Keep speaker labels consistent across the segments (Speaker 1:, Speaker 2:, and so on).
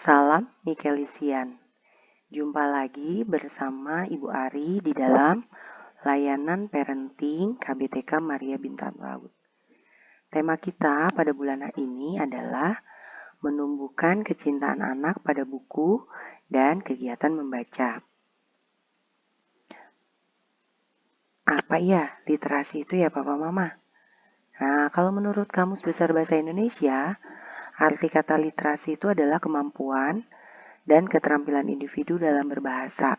Speaker 1: Salam Mikelisian. Jumpa lagi bersama Ibu Ari di dalam layanan parenting KBTK Maria Bintang Laut. Tema kita pada bulan ini adalah menumbuhkan kecintaan anak pada buku dan kegiatan membaca. Apa ya literasi itu ya Papa Mama? Nah, kalau menurut Kamus Besar Bahasa Indonesia, arti kata literasi itu adalah kemampuan dan keterampilan individu dalam berbahasa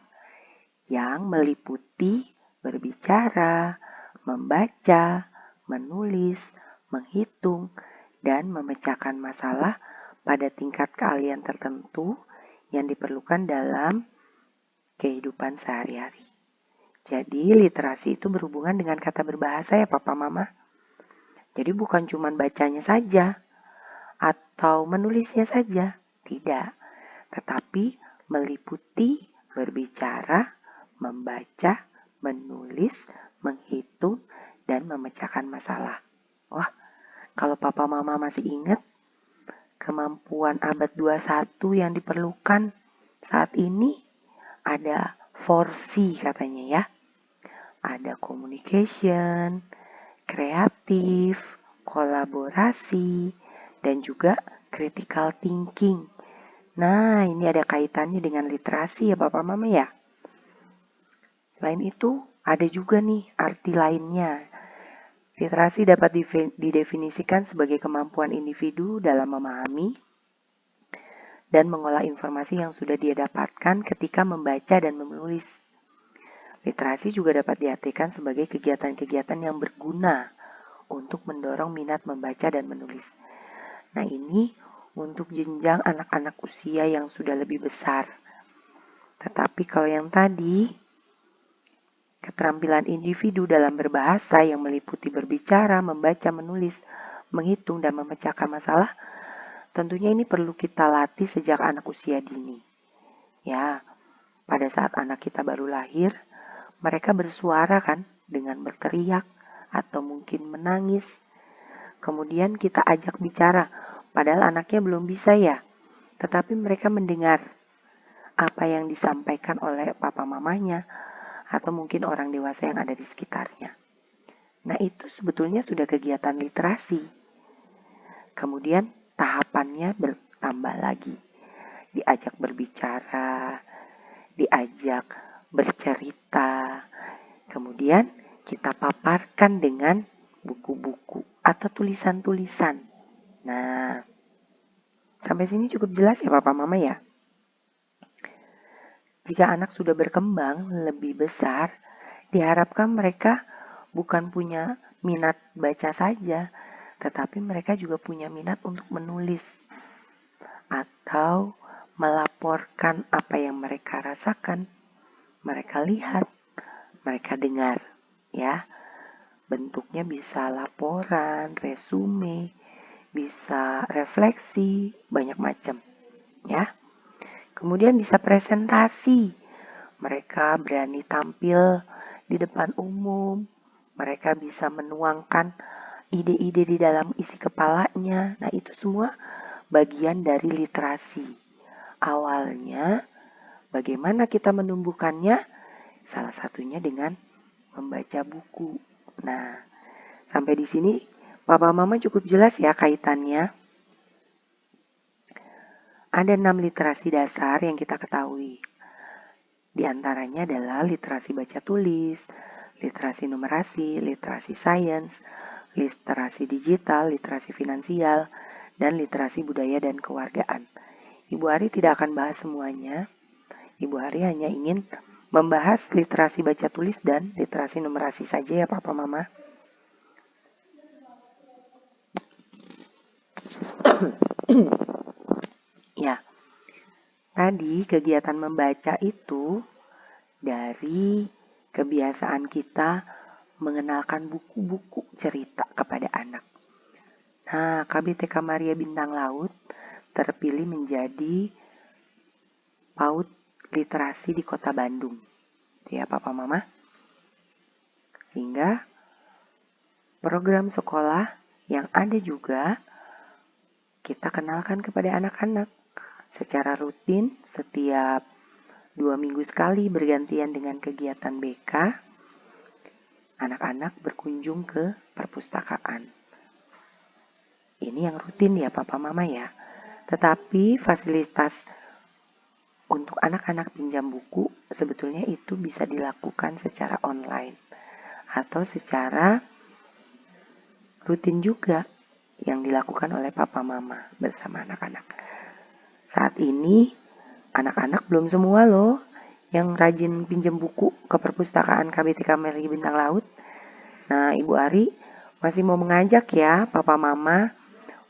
Speaker 1: yang meliputi berbicara, membaca, menulis, menghitung, dan memecahkan masalah pada tingkat keahlian tertentu yang diperlukan dalam kehidupan sehari-hari. Jadi literasi itu berhubungan dengan kata berbahasa ya Papa Mama. Jadi bukan cuma bacanya saja atau menulisnya saja, tidak. Tetapi meliputi berbicara, membaca, menulis, menghitung, dan memecahkan masalah. Wah, kalau Papa Mama masih ingat, kemampuan abad 21 yang diperlukan saat ini ada 4C katanya ya. Ada communication, kreatif, kolaborasi, dan juga critical thinking. Nah, ini ada kaitannya dengan literasi ya Bapak Mama ya. Selain itu, ada juga nih arti lainnya. Literasi dapat didefinisikan sebagai kemampuan individu dalam memahami dan mengolah informasi yang sudah dia dapatkan ketika membaca dan menulis. Literasi juga dapat diartikan sebagai kegiatan-kegiatan yang berguna untuk mendorong minat membaca dan menulis. Nah, ini untuk jenjang anak-anak usia yang sudah lebih besar. Tetapi kalau yang tadi, keterampilan individu dalam berbahasa yang meliputi berbicara, membaca, menulis, menghitung, dan memecahkan masalah, tentunya ini perlu kita latih sejak anak usia dini. Ya, pada saat anak kita baru lahir, mereka bersuara kan dengan berteriak atau mungkin menangis. Kemudian kita ajak bicara, padahal anaknya belum bisa ya. Tetapi mereka mendengar apa yang disampaikan oleh papa mamanya atau mungkin orang dewasa yang ada di sekitarnya. Nah, itu sebetulnya sudah kegiatan literasi. Kemudian tahapannya bertambah lagi. Diajak berbicara, diajak bercerita, kemudian kita paparkan dengan buku-buku atau tulisan-tulisan. Nah, sampai sini cukup jelas ya Papa Mama ya? Jika anak sudah berkembang lebih besar, diharapkan mereka bukan punya minat baca saja, tetapi mereka juga punya minat untuk menulis atau melaporkan apa yang mereka rasakan, mereka lihat, mereka dengar, ya. Bentuknya bisa laporan, resume, bisa refleksi, banyak macam, ya. Kemudian bisa presentasi. Mereka berani tampil di depan umum, mereka bisa menuangkan ide-ide di dalam isi kepalanya. Nah, itu semua bagian dari literasi. Awalnya, bagaimana kita menumbuhkannya? Salah satunya dengan membaca buku. Nah, sampai di sini Papa Mama cukup jelas ya kaitannya. Ada 6 literasi dasar yang kita ketahui. Di antaranya adalah literasi baca tulis, literasi numerasi, literasi sains, literasi digital, literasi finansial, dan literasi budaya dan kewargaan. Ibu Ari tidak akan bahas semuanya. Ibu Ari hanya ingin membahas literasi baca tulis dan literasi numerasi saja ya Papa Mama. Ya, tadi kegiatan membaca itu dari kebiasaan kita mengenalkan buku-buku cerita kepada anak. Nah, KBTK Maria Bintang Laut terpilih menjadi PAUD literasi di Kota Bandung. Ya, Papa Mama. Sehingga program sekolah yang ada juga kita kenalkan kepada anak-anak Secara rutin, setiap 2 minggu sekali bergantian dengan kegiatan BK, anak-anak berkunjung ke perpustakaan. Ini yang rutin ya Papa Mama ya. Tetapi fasilitas untuk anak-anak pinjam buku sebetulnya itu bisa dilakukan secara online atau secara rutin juga yang dilakukan oleh Papa Mama bersama anak-anak. Saat ini anak-anak belum semua loh yang rajin pinjam buku ke perpustakaan KBTK Meri Bintang Laut. Nah, Ibu Ari masih mau mengajak ya Papa Mama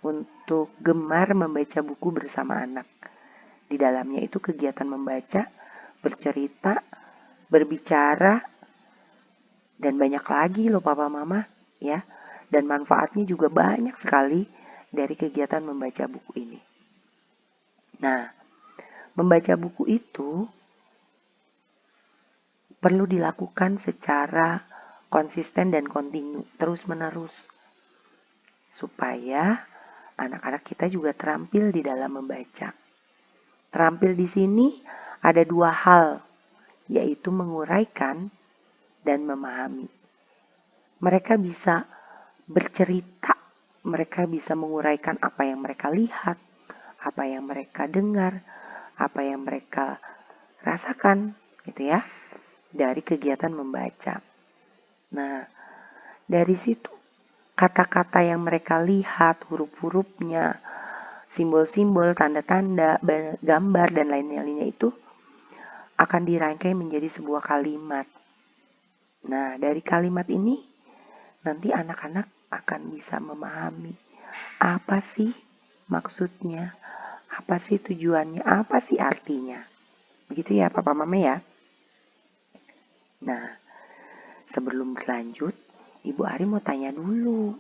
Speaker 1: untuk gemar membaca buku bersama anak. Di dalamnya itu kegiatan membaca, bercerita, berbicara, dan banyak lagi loh Papa Mama ya. Dan manfaatnya juga banyak sekali dari kegiatan membaca buku ini. Nah, membaca buku itu perlu dilakukan secara konsisten dan kontinu, terus-menerus. Supaya anak-anak kita juga terampil di dalam membaca. Terampil di sini ada 2 hal, yaitu menguraikan dan memahami. Mereka bisa bercerita, mereka bisa menguraikan apa yang mereka lihat, apa yang mereka dengar, apa yang mereka rasakan, gitu ya, dari kegiatan membaca. Nah, dari situ kata-kata yang mereka lihat, huruf-hurufnya, simbol-simbol, tanda-tanda, gambar, dan lain-lainnya itu akan dirangkai menjadi sebuah kalimat. Nah, dari kalimat ini nanti anak-anak akan bisa memahami apa sih maksudnya, apa sih tujuannya, apa sih artinya. Begitu ya Papa Mama ya. Nah, sebelum berlanjut, Ibu Ari mau tanya dulu.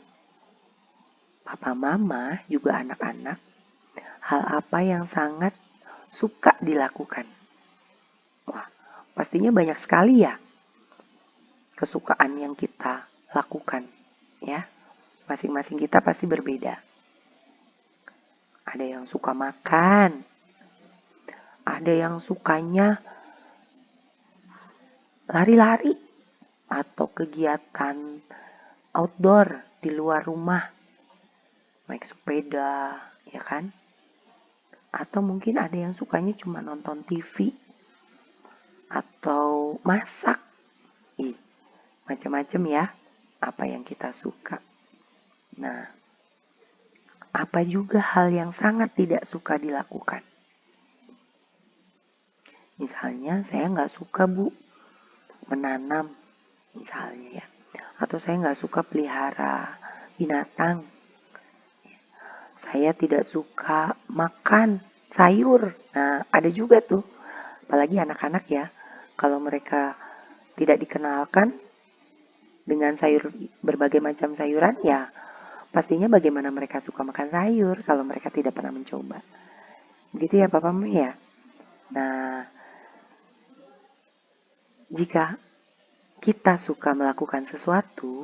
Speaker 1: Papa Mama juga anak-anak, hal apa yang sangat suka dilakukan? Wah, pastinya banyak sekali ya kesukaan yang kita lakukan ya. Masing-masing kita pasti berbeda. Ada yang suka makan, ada yang sukanya lari-lari atau kegiatan outdoor di luar rumah, naik sepeda, ya kan? Atau mungkin ada yang sukanya cuma nonton TV atau masak. Macam-macam ya, apa yang kita suka. Nah, apa juga hal yang sangat tidak suka dilakukan? Misalnya, saya nggak suka menanam, misalnya ya. Atau saya nggak suka pelihara binatang. Saya tidak suka makan sayur. Nah, ada juga tuh, apalagi anak-anak ya, kalau mereka tidak dikenalkan dengan sayur, berbagai macam sayuran, ya pastinya bagaimana mereka suka makan sayur kalau mereka tidak pernah mencoba. Begitu ya Papa Mama ya. Nah, jika kita suka melakukan sesuatu,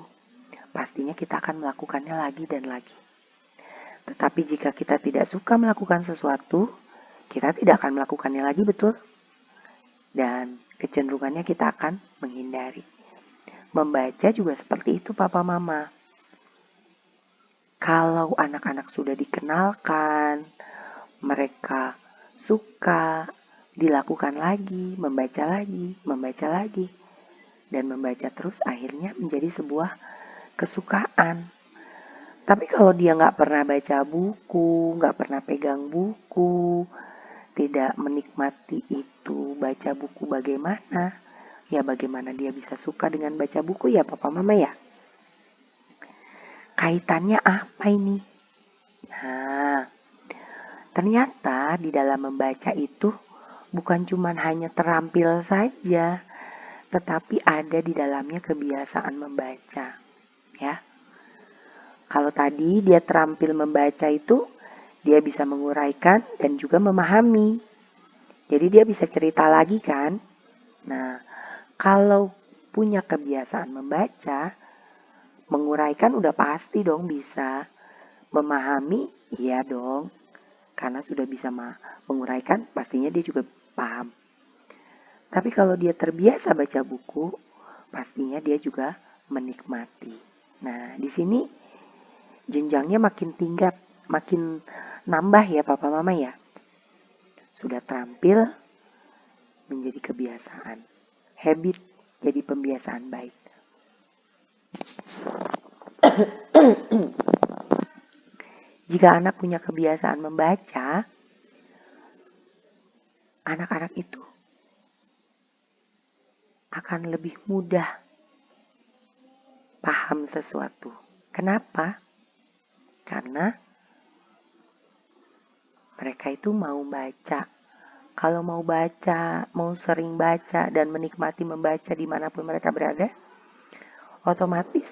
Speaker 1: pastinya kita akan melakukannya lagi dan lagi. Tetapi jika kita tidak suka melakukan sesuatu, kita tidak akan melakukannya lagi, betul? Dan kecenderungannya kita akan menghindari. Membaca juga seperti itu Papa Mama. Kalau anak-anak sudah dikenalkan, mereka suka, dilakukan lagi, membaca lagi, dan membaca terus akhirnya menjadi sebuah kesukaan. Tapi kalau dia nggak pernah baca buku, nggak pernah pegang buku, tidak menikmati itu, baca buku bagaimana, ya bagaimana dia bisa suka dengan baca buku ya Papa Mama ya? Kaitannya apa ini? Nah, ternyata di dalam membaca itu bukan cuma hanya terampil saja, tetapi ada di dalamnya kebiasaan membaca. Ya, kalau tadi dia terampil membaca itu, dia bisa menguraikan dan juga memahami. Jadi dia bisa cerita lagi kan? Nah, kalau punya kebiasaan membaca, menguraikan udah pasti dong bisa. Memahami, iya dong. Karena sudah bisa menguraikan, pastinya dia juga paham. Tapi kalau dia terbiasa baca buku, pastinya dia juga menikmati. Nah, di sini jenjangnya makin tingkat, makin nambah ya papa mama ya. Sudah terampil menjadi kebiasaan. Habit jadi pembiasaan baik. Jika anak punya kebiasaan membaca, anak-anak itu akan lebih mudah paham sesuatu. Kenapa? Karena mereka itu mau baca. Kalau mau baca, mau sering baca dan menikmati membaca dimanapun mereka berada, otomatis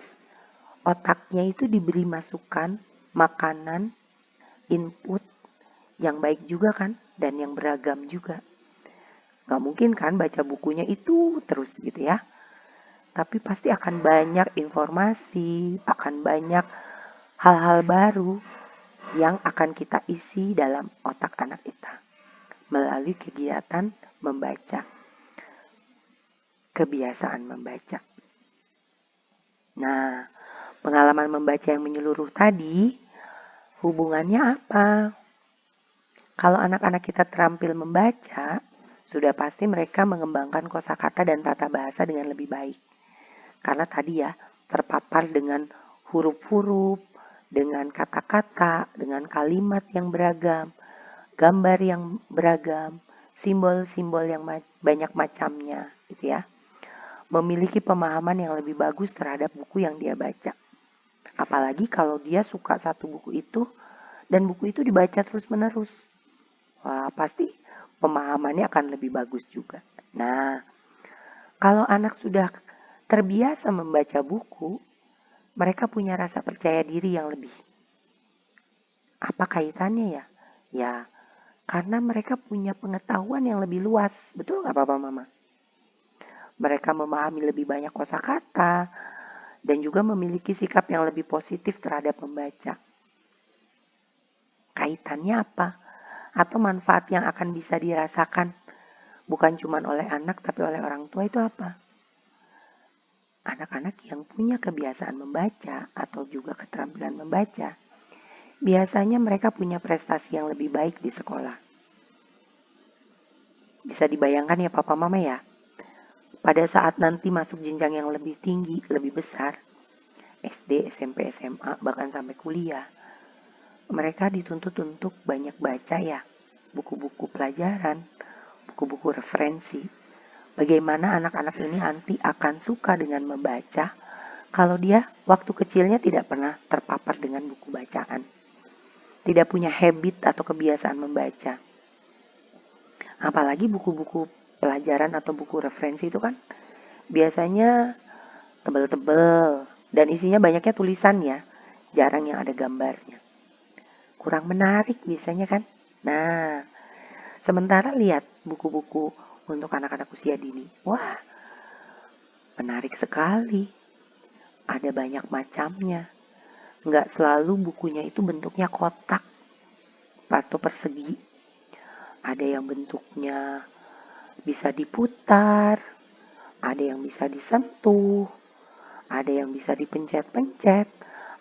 Speaker 1: otaknya itu diberi masukan, makanan, input yang baik juga kan, dan yang beragam juga. Gak mungkin kan baca bukunya itu terus gitu ya. Tapi pasti akan banyak informasi, akan banyak hal-hal baru yang akan kita isi dalam otak anak kita melalui kegiatan membaca, kebiasaan membaca. Nah, pengalaman membaca yang menyeluruh tadi, hubungannya apa? Kalau anak-anak kita terampil membaca, sudah pasti mereka mengembangkan kosakata dan tata bahasa dengan lebih baik. Karena tadi ya, terpapar dengan huruf-huruf, dengan kata-kata, dengan kalimat yang beragam, gambar yang beragam, simbol-simbol yang banyak macamnya, gitu ya. Memiliki pemahaman yang lebih bagus terhadap buku yang dia baca. Apalagi kalau dia suka satu buku itu dan buku itu dibaca terus-menerus. Wah, pasti pemahamannya akan lebih bagus juga. Nah, kalau anak sudah terbiasa membaca buku, mereka punya rasa percaya diri yang lebih. Apa kaitannya ya? Ya, karena mereka punya pengetahuan yang lebih luas. Betul nggak Papa Mama? Mereka memahami lebih banyak kosakata dan juga memiliki sikap yang lebih positif terhadap membaca. Kaitannya apa? Atau manfaat yang akan bisa dirasakan bukan cuma oleh anak tapi oleh orang tua itu apa? Anak-anak yang punya kebiasaan membaca atau juga keterampilan membaca, biasanya mereka punya prestasi yang lebih baik di sekolah. Bisa dibayangkan ya papa mama ya, pada saat nanti masuk jenjang yang lebih tinggi, lebih besar, SD, SMP, SMA, bahkan sampai kuliah, mereka dituntut untuk banyak baca ya, buku-buku pelajaran, buku-buku referensi. Bagaimana anak-anak ini nanti akan suka dengan membaca kalau dia waktu kecilnya tidak pernah terpapar dengan buku bacaan. Tidak punya habit atau kebiasaan membaca. Apalagi buku-buku pelajaran atau buku referensi itu kan biasanya tebel-tebel dan isinya banyaknya tulisan ya, jarang yang ada gambarnya. Kurang menarik biasanya kan. Nah, sementara lihat buku-buku untuk anak-anak usia dini. Wah, menarik sekali. Ada banyak macamnya. Nggak selalu bukunya itu bentuknya kotak atau persegi. Ada yang bentuknya bisa diputar, ada yang bisa disentuh, ada yang bisa dipencet-pencet,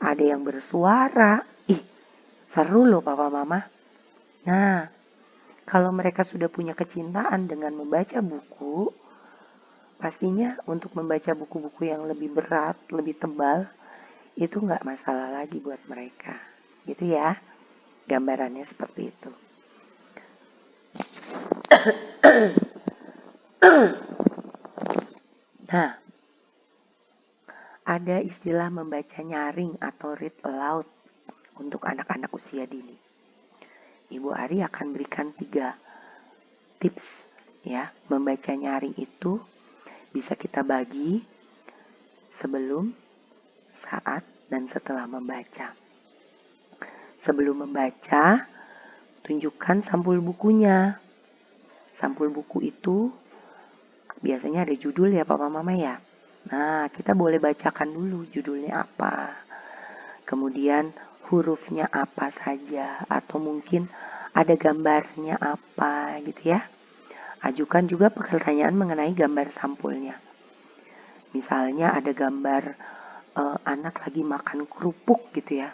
Speaker 1: ada yang bersuara. Ih, seru loh papa mama. Nah, kalau mereka sudah punya kecintaan dengan membaca buku, pastinya untuk membaca buku-buku yang lebih berat, lebih tebal, itu nggak masalah lagi buat mereka. Gitu ya, gambarannya seperti itu. Nah, ada istilah membaca nyaring atau read aloud untuk anak-anak usia dini. Ibu Ari akan berikan 3 tips ya. Membaca nyaring itu bisa kita bagi sebelum, saat, dan setelah membaca. Sebelum membaca, tunjukkan sampul bukunya. Sampul buku itu biasanya ada judul ya Papa Mama ya. Nah, kita boleh bacakan dulu judulnya apa. Kemudian hurufnya apa saja atau mungkin ada gambarnya apa gitu ya. Ajukan juga pertanyaan mengenai gambar sampulnya. Misalnya ada gambar anak lagi makan kerupuk gitu ya.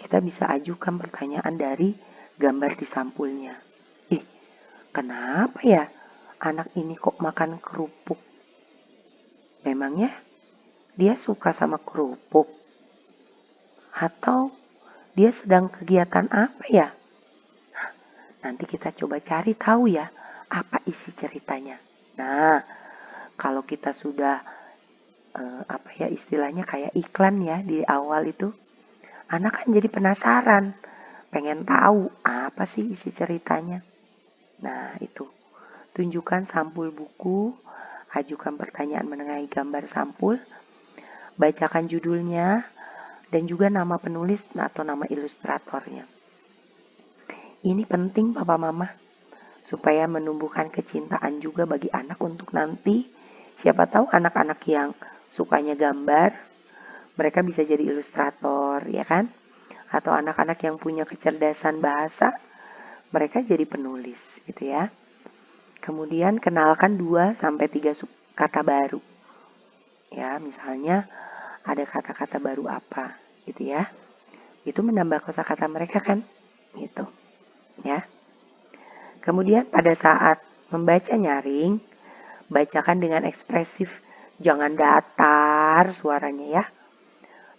Speaker 1: Kita bisa ajukan pertanyaan dari gambar di sampulnya. Kenapa ya anak ini kok makan kerupuk? Memangnya dia suka sama kerupuk? Atau dia sedang kegiatan apa ya? Nanti kita coba cari tahu ya, apa isi ceritanya. Nah, kalau kita sudah istilahnya kayak iklan ya di awal itu, anak kan jadi penasaran, pengen tahu apa sih isi ceritanya. Nah, itu. Tunjukkan sampul buku, ajukan pertanyaan mengenai gambar sampul, bacakan judulnya, dan juga nama penulis atau nama ilustratornya. Ini penting Papa Mama, supaya menumbuhkan kecintaan juga bagi anak untuk nanti, siapa tahu anak-anak yang sukanya gambar, mereka bisa jadi ilustrator, ya kan? Atau anak-anak yang punya kecerdasan bahasa, mereka jadi penulis, gitu ya. Kemudian kenalkan 2-3 kata baru. Ya, misalnya ada kata-kata baru apa, gitu ya. Itu menambah kosakata mereka kan, gitu. Ya. Kemudian pada saat membaca nyaring, bacakan dengan ekspresif, jangan datar suaranya ya.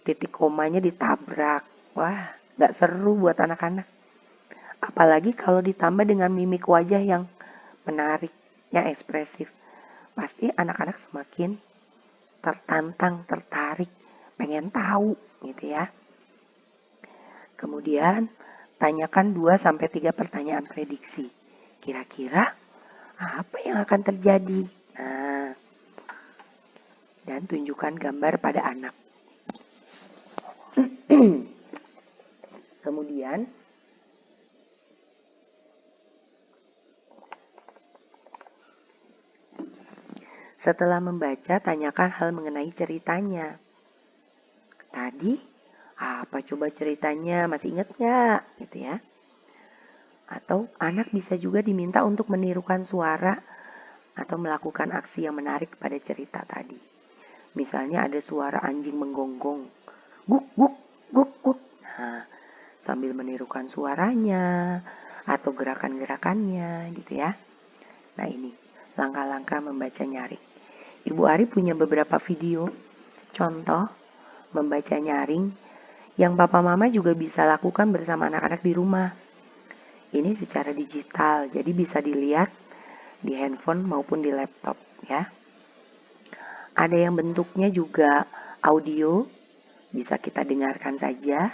Speaker 1: Titik komanya ditabrak. Wah, gak seru buat anak-anak. Apalagi kalau ditambah dengan mimik wajah yang menarik, yang ekspresif. Pasti anak-anak semakin tertantang, tertarik, pengen tahu gitu ya. Kemudian tanyakan 2-3 pertanyaan prediksi. Kira-kira apa yang akan terjadi? Nah, dan tunjukkan gambar pada anak. Kemudian setelah membaca, tanyakan hal mengenai ceritanya. Tadi apa coba ceritanya? Masih ingat nggak? Gitu ya. Atau anak bisa juga diminta untuk menirukan suara atau melakukan aksi yang menarik pada cerita tadi. Misalnya ada suara anjing menggonggong. Guk, guk, guk, guk. Nah, sambil menirukan suaranya atau gerakan-gerakannya gitu ya. Nah ini, langkah-langkah membaca nyaring. Ibu Ari punya beberapa video contoh membaca nyaring yang papa mama juga bisa lakukan bersama anak-anak di rumah. Ini secara digital, jadi bisa dilihat di handphone maupun di laptop ya. Ada yang bentuknya juga audio, bisa kita dengarkan saja.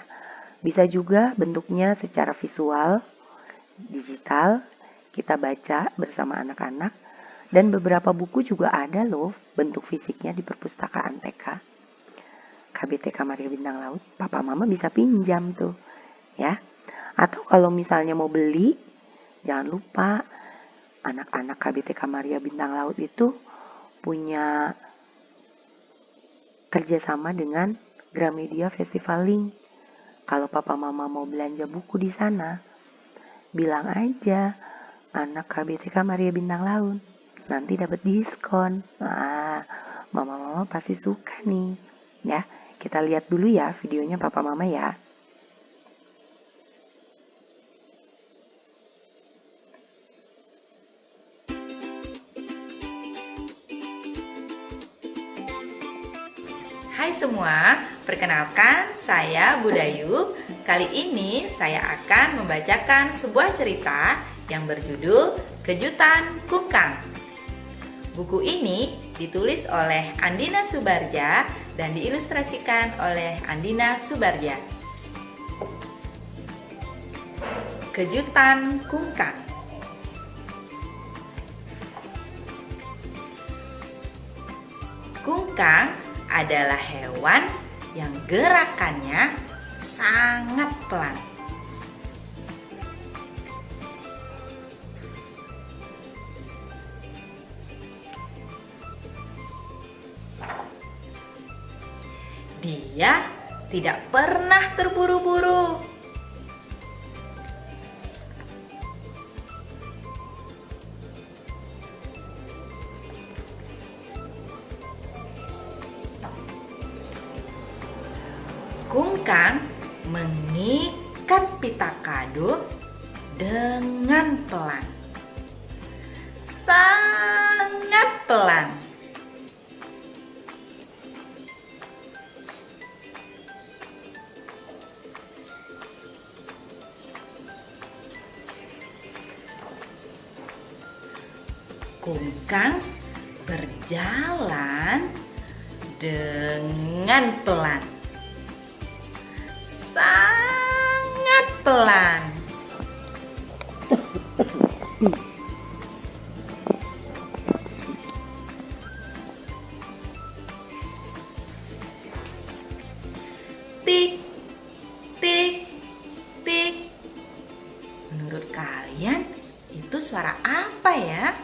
Speaker 1: Bisa juga bentuknya secara visual, digital, kita baca bersama anak-anak. Dan beberapa buku juga ada loh bentuk fisiknya di perpustakaan TK. KBTK Maria Bintang Laut, papa mama bisa pinjam tuh ya. Atau kalau misalnya mau beli, jangan lupa anak-anak KBTK Maria Bintang Laut itu punya kerjasama dengan Gramedia Festival Link. Kalau papa mama mau belanja buku di sana, bilang aja anak KBTK Maria Bintang Laut, nanti dapat diskon. Nah, mama-mama pasti suka nih ya. Kita lihat dulu ya videonya papa mama ya.
Speaker 2: Hai semua, perkenalkan saya Budayu. Kali ini saya akan membacakan sebuah cerita yang berjudul Kejutan Kungkang. Buku ini ditulis oleh Andina Subarja dan diilustrasikan oleh Andina Subarja. Kejutan Kungkang. Kungkang adalah hewan yang gerakannya sangat pelan. Dia tidak pernah terburu-buru. Kungkang mengikat pita kado dengan pelan. Sangat pelan. Kungkang berjalan dengan pelan. Sangat pelan. Tik, tik, tik. Menurut kalian, itu suara apa ya?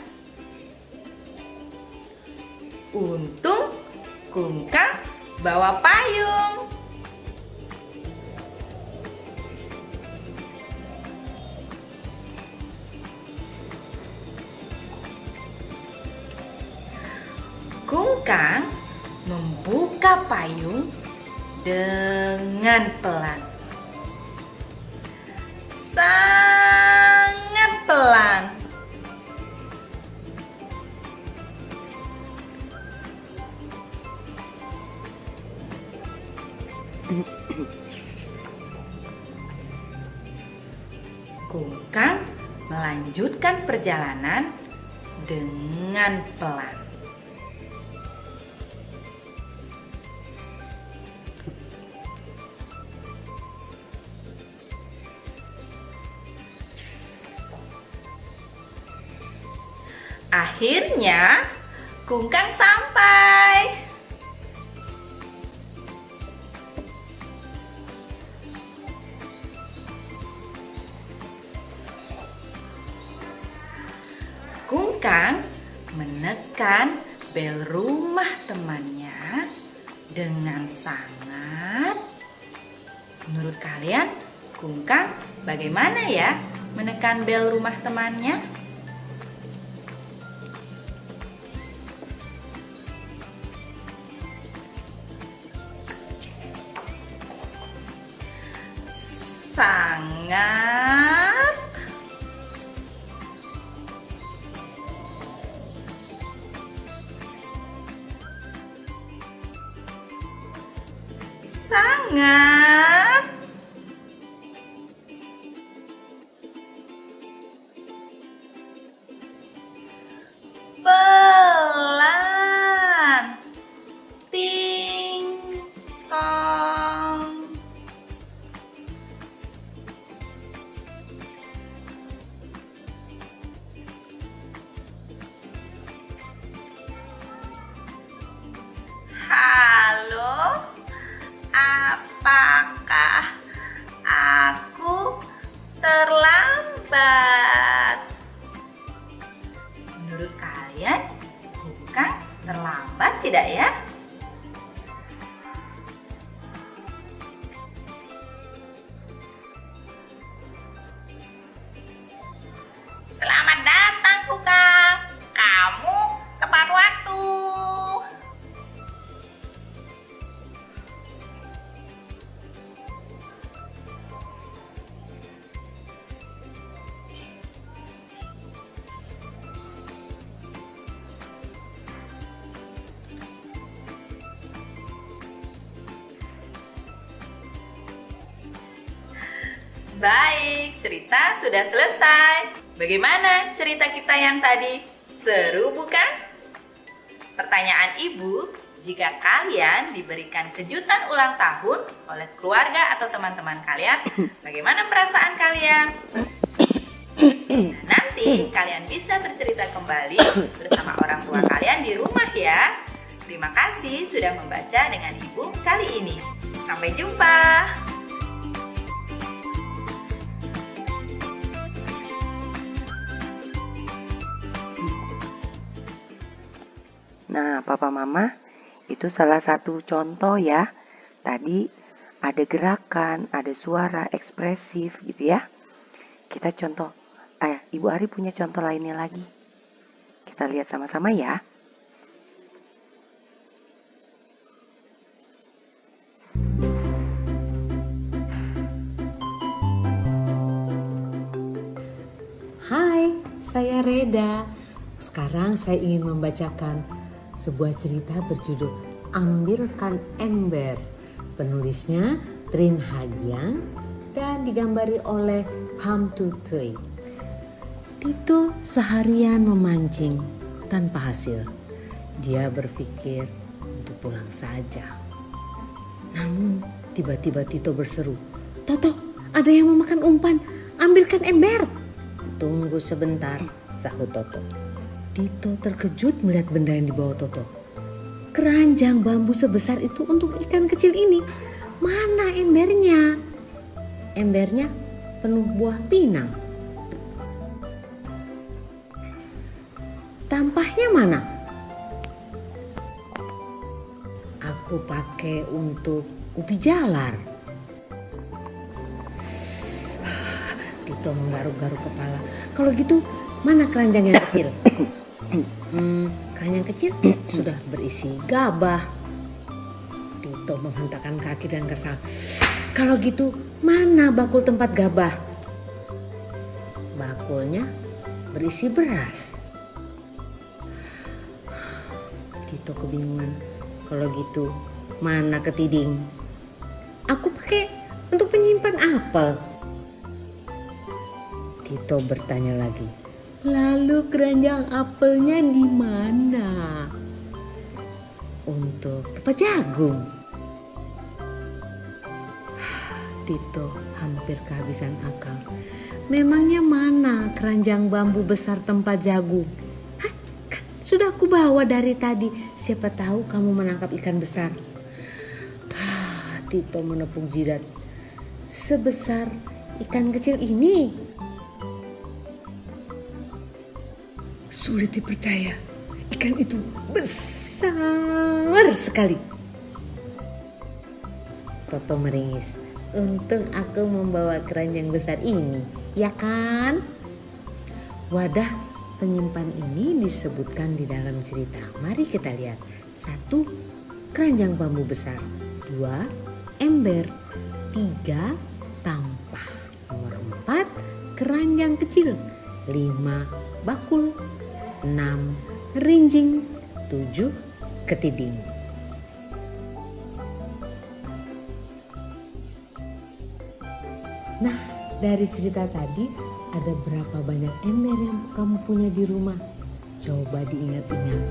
Speaker 2: Untung Kungkang bawa payung. Kungkang membuka payung dengan pelan. Sangat pelan. Kungkang melanjutkan perjalanan dengan pelan. Akhirnya, Kungkang sampai. Kungkang menekan bel rumah temannya dengan sangat. Menurut kalian, Kungkang bagaimana ya menekan bel rumah temannya? Sangat. Sangat. Pelan. Ting tong. Halo, apakah aku terlambat? Menurut kalian, Kungkang terlambat tidak ya? Selamat datang, Kungkang. Kamu tepat waktu. Baik, cerita sudah selesai. Bagaimana cerita kita yang tadi? Seru bukan? Pertanyaan ibu, jika kalian diberikan kejutan ulang tahun oleh keluarga atau teman-teman kalian, bagaimana perasaan kalian? Nanti kalian bisa bercerita kembali bersama orang tua kalian di rumah ya. Terima kasih sudah membaca dengan ibu kali ini. Sampai jumpa.
Speaker 1: Nah, Papa Mama, itu salah satu contoh ya. Tadi ada gerakan, ada suara ekspresif gitu ya. Kita contoh. Ibu Ari punya contoh lainnya lagi. Kita lihat sama-sama ya.
Speaker 3: saya Reda. Sekarang saya ingin membacakan sebuah cerita berjudul Ambilkan Ember. Penulisnya Trin Hagiang dan digambari oleh Pham Thu Thuy. Tito seharian memancing tanpa hasil. Dia berpikir untuk pulang saja. Namun tiba-tiba Tito berseru, "Toto, ada yang memakan umpan, ambilkan ember." "Tunggu sebentar," sahut Toto. Tito terkejut melihat benda yang dibawa Toto. Keranjang bambu sebesar itu untuk ikan kecil ini. Mana embernya? Embernya penuh buah pinang. Tampahnya mana? Aku pakai untuk ubi jalar. Tito menggaruk-garuk kepala. Kalau gitu, mana keranjang yang kecil? Keranjang kecil sudah berisi gabah. Tito menghentakkan kaki dan kesal. Kalau gitu, mana bakul tempat gabah? Bakulnya berisi beras. Tito kebingungan. Kalau gitu, mana ketiding? Aku pakai untuk menyimpan apel. Tito bertanya lagi. Lalu keranjang apelnya di mana? Untuk tempat jagung. Tito hampir kehabisan akal. Memangnya mana keranjang bambu besar tempat jagung? Hah, kan sudah aku bawa dari tadi. Siapa tahu kamu menangkap ikan besar. Tito menepuk jidat. Sebesar ikan kecil ini. Sulit dipercaya, ikan itu besar sekali. Toto meringis. Untung aku membawa keranjang besar ini, ya kan? Wadah penyimpan ini disebutkan di dalam cerita. Mari kita lihat. 1. Keranjang bambu besar. 2. Ember. 3. Tampah. Nomor 4. Keranjang kecil. 5. Bakul. 6. Rinjing. 7. Ketiding. Nah, dari cerita tadi ada berapa banyak ember yang kamu punya di rumah? Coba diingat-ingat.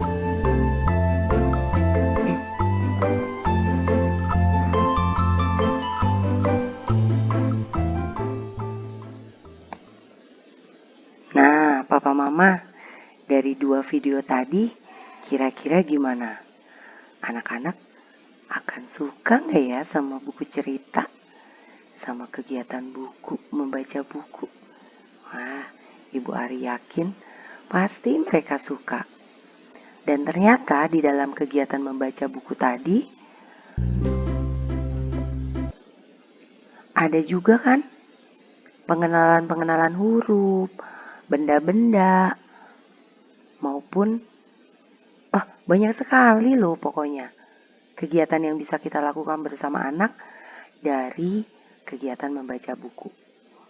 Speaker 1: Nah, Papa Mama, dari 2 video tadi, kira-kira gimana? Anak-anak akan suka nggak ya sama buku cerita? Sama kegiatan buku, membaca buku? Wah, Ibu Ari yakin pasti mereka suka. Dan ternyata di dalam kegiatan membaca buku tadi, ada juga kan pengenalan-pengenalan huruf, benda-benda, maupun banyak sekali loh pokoknya kegiatan yang bisa kita lakukan bersama anak dari kegiatan membaca buku.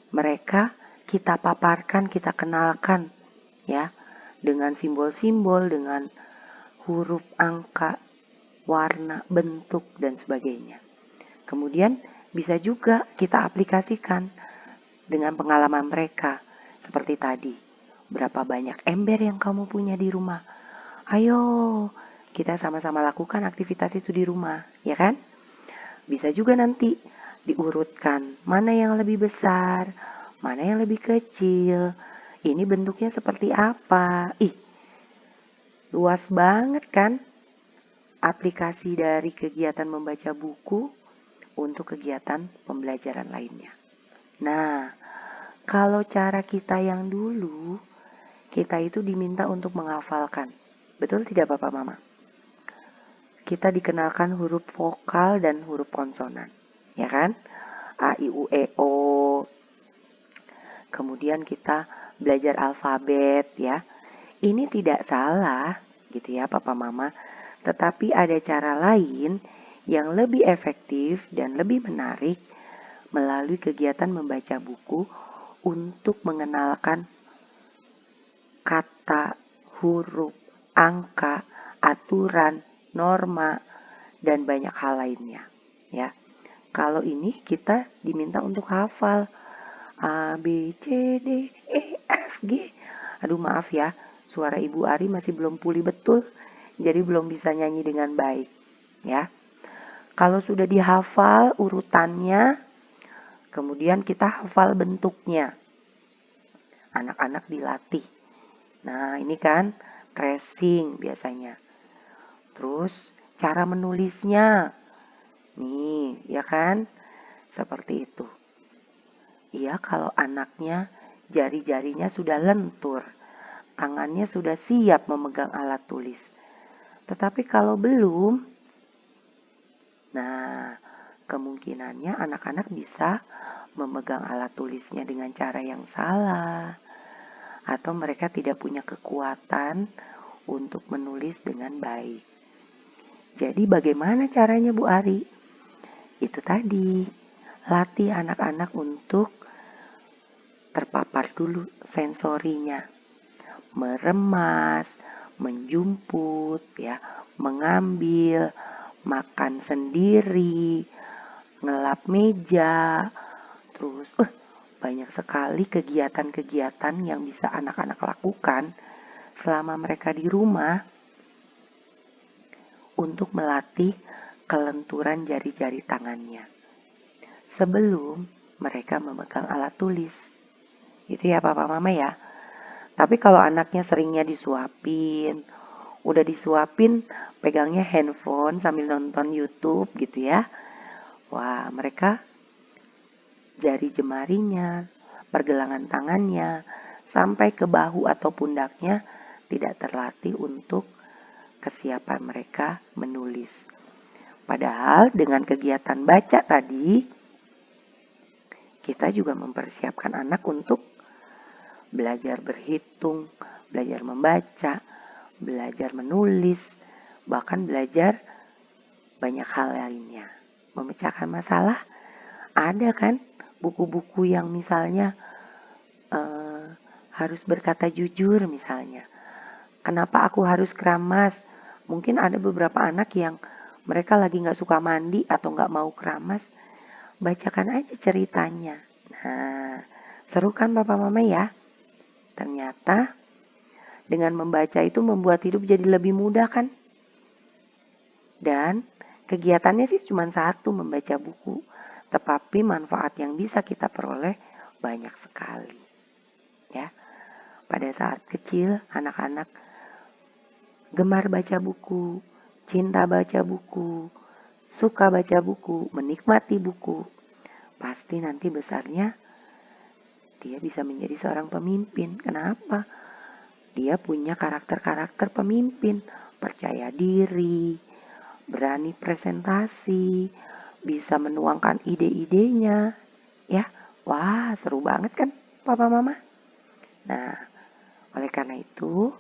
Speaker 1: Mereka kita paparkan, kita kenalkan ya, dengan simbol-simbol, dengan huruf, angka, warna, bentuk, dan sebagainya. Kemudian bisa juga kita aplikasikan dengan pengalaman mereka. Seperti tadi, berapa banyak ember yang kamu punya di rumah? Ayo, kita sama-sama lakukan aktivitas itu di rumah, ya kan? Bisa juga nanti diurutkan mana yang lebih besar, mana yang lebih kecil, ini bentuknya seperti apa. Luas banget kan aplikasi dari kegiatan membaca buku untuk kegiatan pembelajaran lainnya. Nah, kalau cara kita yang dulu, kita itu diminta untuk menghafalkan. Betul tidak Bapak Mama? Kita dikenalkan huruf vokal dan huruf konsonan, ya kan? A, I, U, E, O. Kemudian kita belajar alfabet ya. Ini tidak salah gitu ya Papa Mama, tetapi ada cara lain yang lebih efektif dan lebih menarik melalui kegiatan membaca buku untuk mengenalkan kata, huruf, angka, aturan, norma, dan banyak hal lainnya. Ya, kalau ini kita diminta untuk hafal A, B, C, D, E, F, G. Aduh maaf ya, suara Ibu Ari masih belum pulih betul, jadi belum bisa nyanyi dengan baik. Ya, kalau sudah dihafal urutannya, kemudian kita hafal bentuknya. Anak-anak dilatih. Nah, ini kan tracing biasanya. Terus cara menulisnya. Nih, ya kan? Seperti itu. Iya, kalau anaknya jari-jarinya sudah lentur, tangannya sudah siap memegang alat tulis. Tetapi kalau belum, nah, kemungkinannya anak-anak bisa memegang alat tulisnya dengan cara yang salah, atau mereka tidak punya kekuatan untuk menulis dengan baik. Jadi bagaimana caranya Bu Ari? Itu tadi, latih anak-anak untuk terpapar dulu sensorinya, meremas, menjumput, ya, mengambil, makan sendiri, ngelap meja, terus banyak sekali kegiatan-kegiatan yang bisa anak-anak lakukan selama mereka di rumah untuk melatih kelenturan jari-jari tangannya sebelum mereka memegang alat tulis. Itu ya papa mama ya. Tapi kalau anaknya seringnya disuapin, udah disuapin pegangnya handphone sambil nonton YouTube gitu ya. Wah, mereka jari jemarinya, pergelangan tangannya, sampai ke bahu atau pundaknya tidak terlatih untuk kesiapan mereka menulis. Padahal dengan kegiatan baca tadi, kita juga mempersiapkan anak untuk belajar berhitung, belajar membaca, belajar menulis, bahkan belajar banyak hal lainnya. Memecahkan masalah, ada kan buku-buku yang misalnya harus berkata jujur misalnya. Kenapa aku harus keramas? Mungkin ada beberapa anak yang mereka lagi gak suka mandi atau gak mau keramas. Bacakan aja ceritanya. Nah, seru kan papa mama ya? Ternyata dengan membaca itu membuat hidup jadi lebih mudah kan? Dan kegiatannya sih cuma satu, membaca buku. Tetapi manfaat yang bisa kita peroleh banyak sekali. Ya, pada saat kecil anak-anak gemar baca buku, cinta baca buku, suka baca buku, menikmati buku. Pasti nanti besarnya dia bisa menjadi seorang pemimpin. Kenapa? Dia punya karakter-karakter pemimpin, percaya diri, berani presentasi, bisa menuangkan ide-idenya, ya. Wah, seru banget kan, Papa Mama? Nah, oleh karena itu,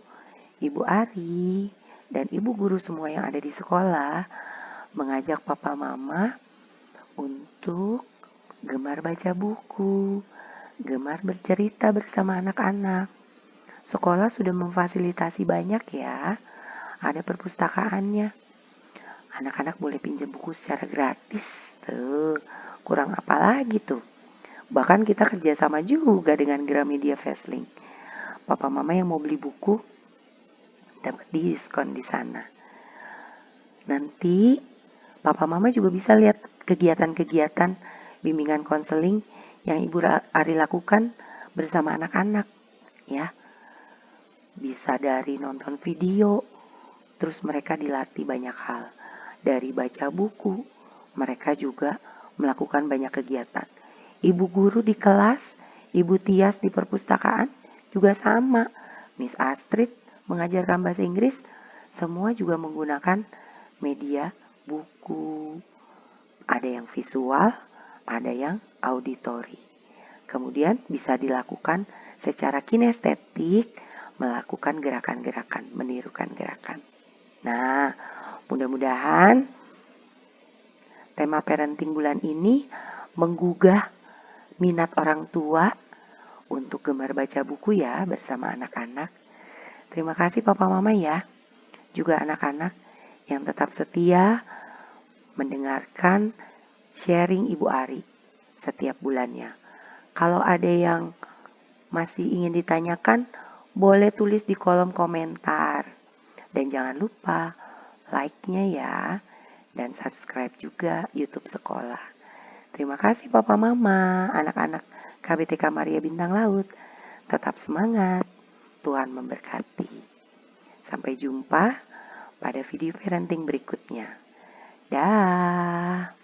Speaker 1: Ibu Ari dan Ibu guru semua yang ada di sekolah mengajak Papa Mama untuk gemar baca buku, gemar bercerita bersama anak-anak. Sekolah sudah memfasilitasi banyak ya, ada perpustakaannya. Anak-anak boleh pinjam buku secara gratis. Tuh, kurang apa lagi tuh. Bahkan kita kerjasama juga dengan Gramedia Fastlink. Papa mama yang mau beli buku dapat diskon di sana. Nanti papa mama juga bisa lihat kegiatan-kegiatan bimbingan konseling yang Ibu Ari lakukan bersama anak-anak, ya. Bisa dari nonton video, terus mereka dilatih banyak hal. Dari baca buku, mereka juga melakukan banyak kegiatan. Ibu guru di kelas, Ibu Tias di perpustakaan juga sama. Miss Astrid mengajarkan bahasa Inggris, semua juga menggunakan media buku. Ada yang visual, ada yang auditory. Kemudian bisa dilakukan secara kinestetik, melakukan gerakan-gerakan, menirukan gerakan. Nah, mudah-mudahan tema parenting bulan ini menggugah minat orang tua untuk gemar baca buku ya bersama anak-anak. Terima kasih Papa Mama ya. Juga anak-anak yang tetap setia mendengarkan sharing Ibu Ari setiap bulannya. Kalau ada yang masih ingin ditanyakan, boleh tulis di kolom komentar. Dan jangan lupa like-nya ya, dan subscribe juga YouTube Sekolah. Terima kasih Papa Mama, anak-anak KBTK Maria Bintang Laut. Tetap semangat, Tuhan memberkati. Sampai jumpa pada video parenting berikutnya. Dah.